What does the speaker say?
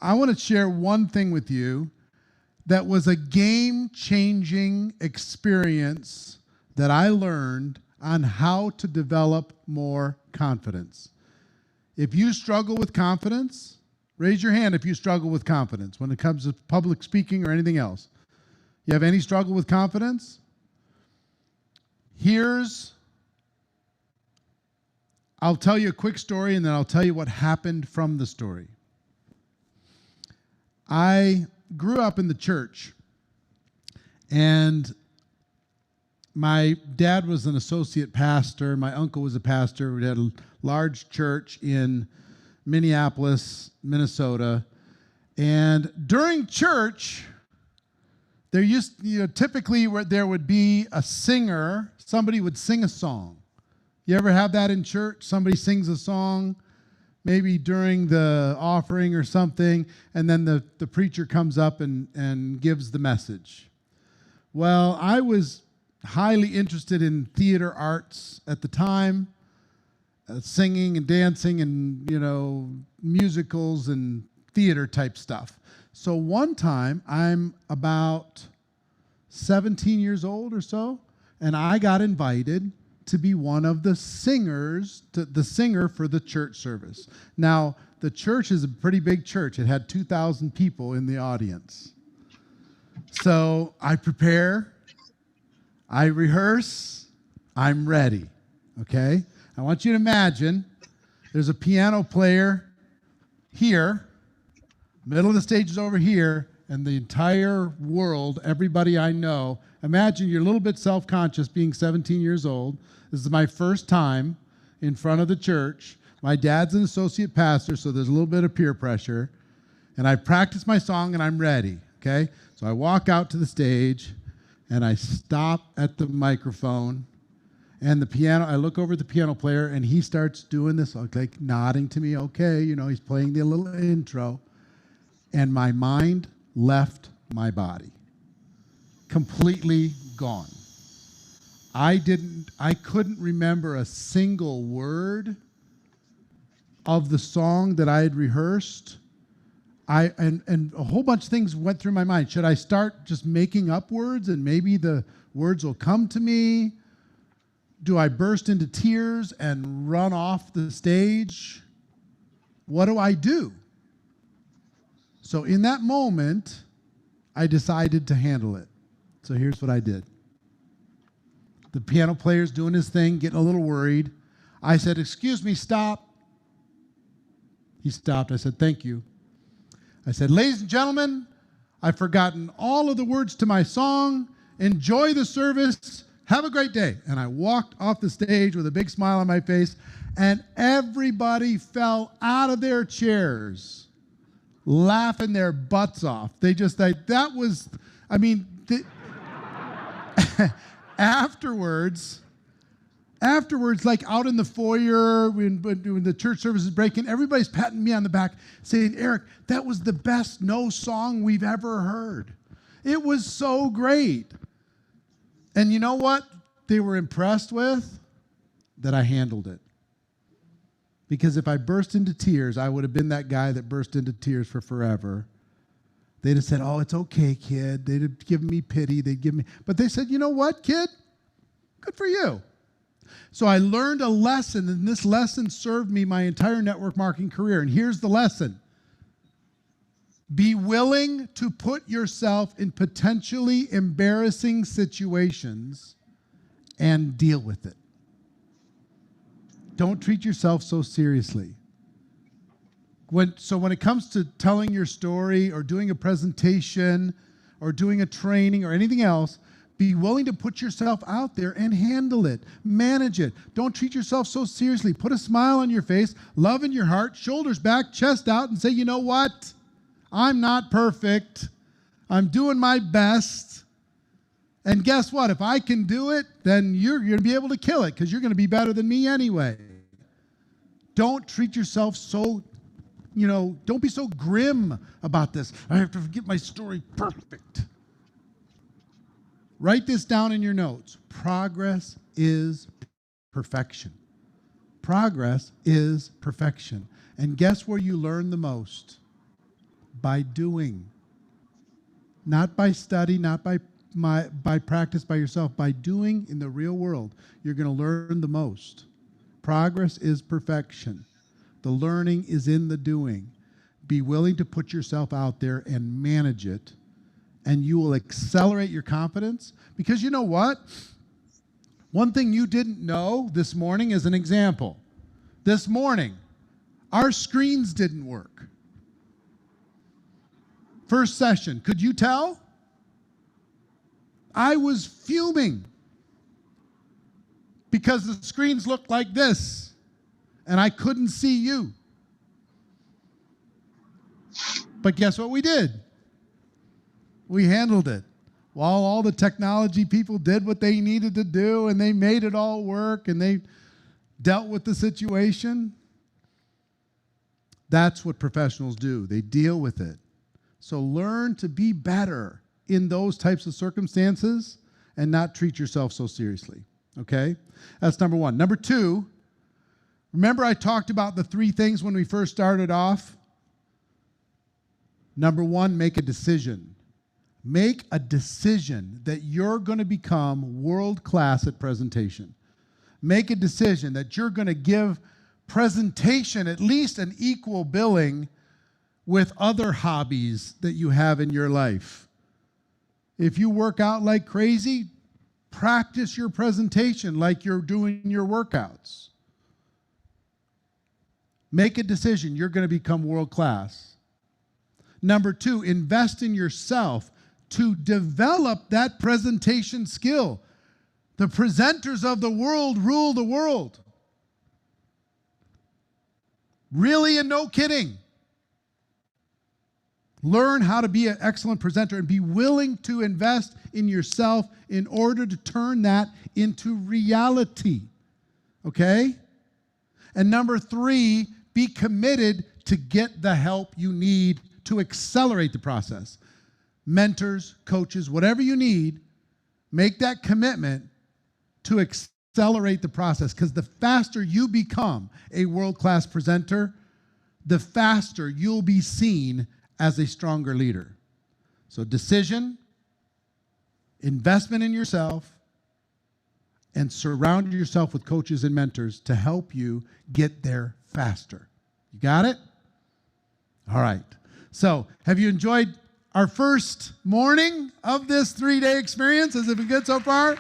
I want to share one thing with you that was a game-changing experience that I learned on how to develop more confidence. If you struggle with confidence, raise your hand if you struggle with confidence when it comes to public speaking or anything else. You have any struggle with confidence? I'll tell you a quick story and then I'll tell you what happened from the story. I grew up in the church, and my dad was an associate pastor. My uncle was a pastor. We had a large church in Minneapolis, Minnesota. And during church, typically there would be a singer. Somebody would sing a song. You ever have that in church? Somebody sings a song, maybe during the offering or something, and then the preacher comes up and gives the message. Well, I was highly interested in theater arts at the time, singing and dancing and, musicals and theater type stuff. So one time, I'm about 17 years old or so, and I got invited to be one of the singers, the singer for the church service. Now, the church is a pretty big church. It had 2,000 people in the audience. So I prepare, I rehearse, I'm ready, okay? I want you to imagine there's a piano player here, middle of the stage is over here, and the entire world, everybody I know, imagine you're a little bit self-conscious being 17 years old. This is my first time in front of the church. My dad's an associate pastor, so there's a little bit of peer pressure. And I practiced my song and I'm ready, okay? So I walk out to the stage and I stop at the microphone and the piano, I look over at the piano player and he starts doing this, like nodding to me, okay, he's playing the little intro. And my mind left my body. Completely gone. I couldn't remember a single word of the song that I had rehearsed. And a whole bunch of things went through my mind. Should I start just making up words and maybe the words will come to me? Do I burst into tears and run off the stage? What do I do? So in that moment, I decided to handle it. So here's what I did. The piano player's doing his thing, getting a little worried. I said, "Excuse me, stop." He stopped. I said, "Thank you." I said, "Ladies and gentlemen, I've forgotten all of the words to my song. Enjoy the service. Have a great day." And I walked off the stage with a big smile on my face, and everybody fell out of their chairs, laughing their butts off. They just, afterwards, like out in the foyer, when the church service is breaking, everybody's patting me on the back saying, "Eric, that was the best no song we've ever heard. It was so great." And you know what they were impressed with? That I handled it. Because if I burst into tears, I would have been that guy that burst into tears for forever. They'd have said, "Oh, it's okay, kid." They'd have given me pity. But they said, "You know what, kid? Good for you." So I learned a lesson, and this lesson served me my entire network marketing career. And here's the lesson. Be willing to put yourself in potentially embarrassing situations and deal with it. Don't treat yourself so seriously. When it comes to telling your story or doing a presentation or doing a training or anything else, be willing to put yourself out there and handle it. Manage it. Don't treat yourself so seriously. Put a smile on your face, love in your heart, shoulders back, chest out, and say, "You know what? I'm not perfect. I'm doing my best. And guess what? If I can do it, then you're going to be able to kill it because you're going to be better than me anyway." Don't treat yourself so, don't be so grim about this. I have to get my story perfect. Write this down in your notes. Progress is perfection. Progress is perfection. And guess where you learn the most? by doing. Not by study, not by practice by yourself. By doing in the real world, you're going to learn the most. Progress is perfection. The learning is in the doing. Be willing to put yourself out there and manage it, and you will accelerate your confidence. Because you know what? One thing you didn't know this morning as an example. This morning, our screens didn't work. First session, could you tell? I was fuming because the screens looked like this and I couldn't see you. But guess what we did? We handled it. While all the technology people did what they needed to do and they made it all work and they dealt with the situation, that's what professionals do. They deal with it. So learn to be better in those types of circumstances and not treat yourself so seriously. Okay? That's number one. Number two, remember I talked about the 3 things when we first started off? Number one, make a decision. Make a decision that you're going to become world-class at presentation. Make a decision that you're going to give presentation at least an equal billing with other hobbies that you have in your life. If you work out like crazy, practice your presentation like you're doing your workouts. Make a decision. You're going to become world-class. Number 2, invest in yourself to develop that presentation skill. The presenters of the world rule the world. Really and no kidding. Learn how to be an excellent presenter and be willing to invest in yourself in order to turn that into reality. Okay? And number 3, be committed to get the help you need to accelerate the process. Mentors, coaches, whatever you need, make that commitment to accelerate the process, because the faster you become a world-class presenter, the faster you'll be seen as a stronger leader. So decision, investment in yourself, and surround yourself with coaches and mentors to help you get there faster. You got it? All right. So have you enjoyed our first morning of this 3-day experience? Has it been good so far?